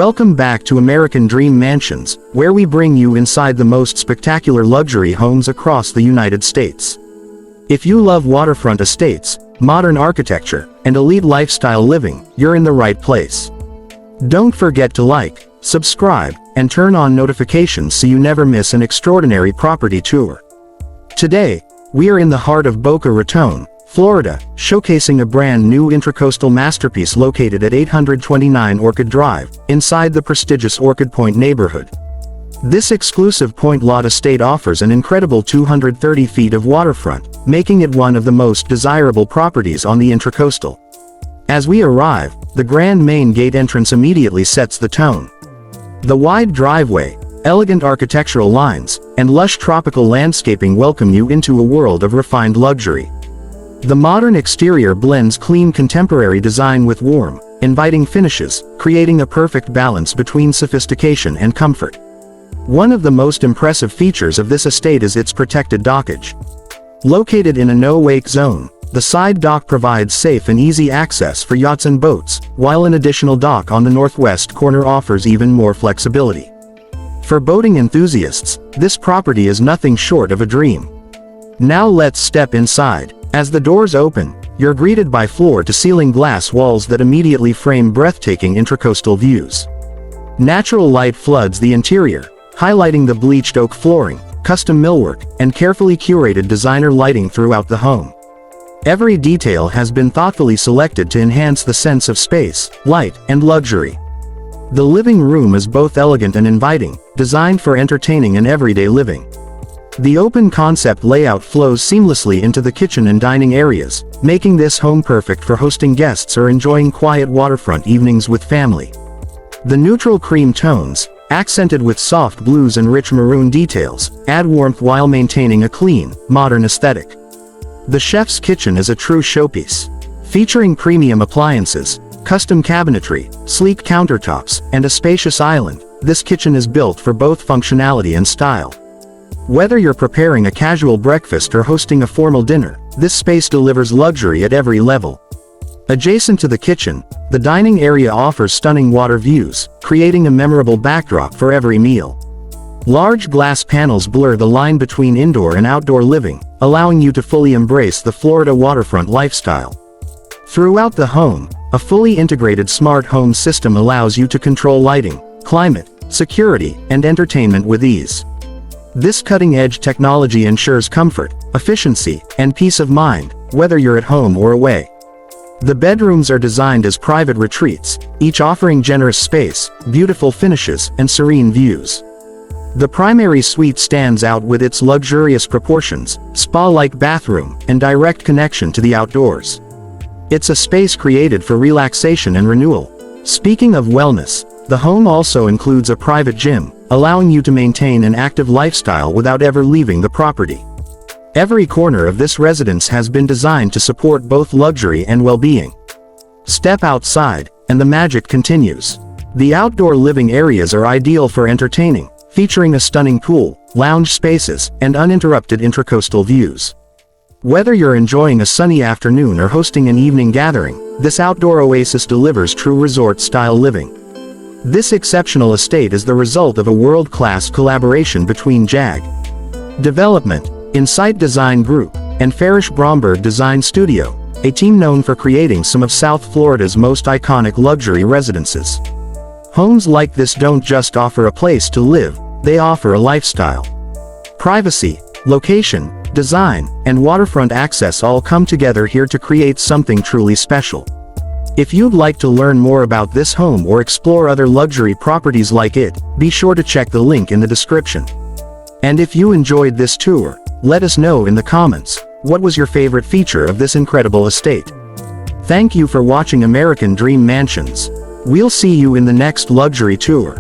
Welcome back to American Dream Mansions, where we bring you inside the most spectacular luxury homes across the United States. If you love waterfront estates, modern architecture, and elite lifestyle living, you're in the right place. Don't forget to like, subscribe, and turn on notifications so you never miss an extraordinary property tour. Today, we are in the heart of Boca Raton, Florida, showcasing a brand new intracoastal masterpiece located at 829 Orchid Drive, inside the prestigious Orchid Point neighborhood. This exclusive point lot estate offers an incredible 230 feet of waterfront, making it one of the most desirable properties on the intracoastal. As we arrive, the grand main gate entrance immediately sets the tone. The wide driveway, elegant architectural lines, and lush tropical landscaping welcome you into a world of refined luxury. The modern exterior blends clean contemporary design with warm, inviting finishes, creating a perfect balance between sophistication and comfort. One of the most impressive features of this estate is its protected dockage. Located in a no-wake zone, the side dock provides safe and easy access for yachts and boats, while an additional dock on the northwest corner offers even more flexibility. For boating enthusiasts, this property is nothing short of a dream. Now let's step inside. As the doors open, you're greeted by floor-to-ceiling glass walls that immediately frame breathtaking intracoastal views. Natural light floods the interior, highlighting the bleached oak flooring, custom millwork, and carefully curated designer lighting throughout the home. Every detail has been thoughtfully selected to enhance the sense of space, light, and luxury. The living room is both elegant and inviting, designed for entertaining and everyday living. The open concept layout flows seamlessly into the kitchen and dining areas, making this home perfect for hosting guests or enjoying quiet waterfront evenings with family. The neutral cream tones, accented with soft blues and rich maroon details, add warmth while maintaining a clean, modern aesthetic. The chef's kitchen is a true showpiece. Featuring premium appliances, custom cabinetry, sleek countertops, and a spacious island, this kitchen is built for both functionality and style. Whether you're preparing a casual breakfast or hosting a formal dinner, this space delivers luxury at every level. Adjacent to the kitchen, the dining area offers stunning water views, creating a memorable backdrop for every meal. Large glass panels blur the line between indoor and outdoor living, allowing you to fully embrace the Florida waterfront lifestyle. Throughout the home, a fully integrated smart home system allows you to control lighting, climate, security, and entertainment with ease. This cutting-edge technology ensures comfort, efficiency, and peace of mind, whether you're at home or away. The bedrooms are designed as private retreats, each offering generous space, beautiful finishes, and serene views. The primary suite stands out with its luxurious proportions, spa-like bathroom, and direct connection to the outdoors. It's a space created for relaxation and renewal. Speaking of wellness, the home also includes a private gym, allowing you to maintain an active lifestyle without ever leaving the property. Every corner of this residence has been designed to support both luxury and well-being. Step outside, and the magic continues. The outdoor living areas are ideal for entertaining, featuring a stunning pool, lounge spaces, and uninterrupted intracoastal views. Whether you're enjoying a sunny afternoon or hosting an evening gathering, this outdoor oasis delivers true resort-style living. This exceptional estate is the result of a world-class collaboration between JAG Development, Insight Design Group, and Farish Bromberg Design Studio, a team known for creating some of South Florida's most iconic luxury residences. Homes like this don't just offer a place to live, they offer a lifestyle. Privacy, location, design, and waterfront access all come together here to create something truly special. If you'd like to learn more about this home or explore other luxury properties like it, be sure to check the link in the description. And if you enjoyed this tour, let us know in the comments, what was your favorite feature of this incredible estate? Thank you for watching American Dream Mansions. We'll see you in the next luxury tour.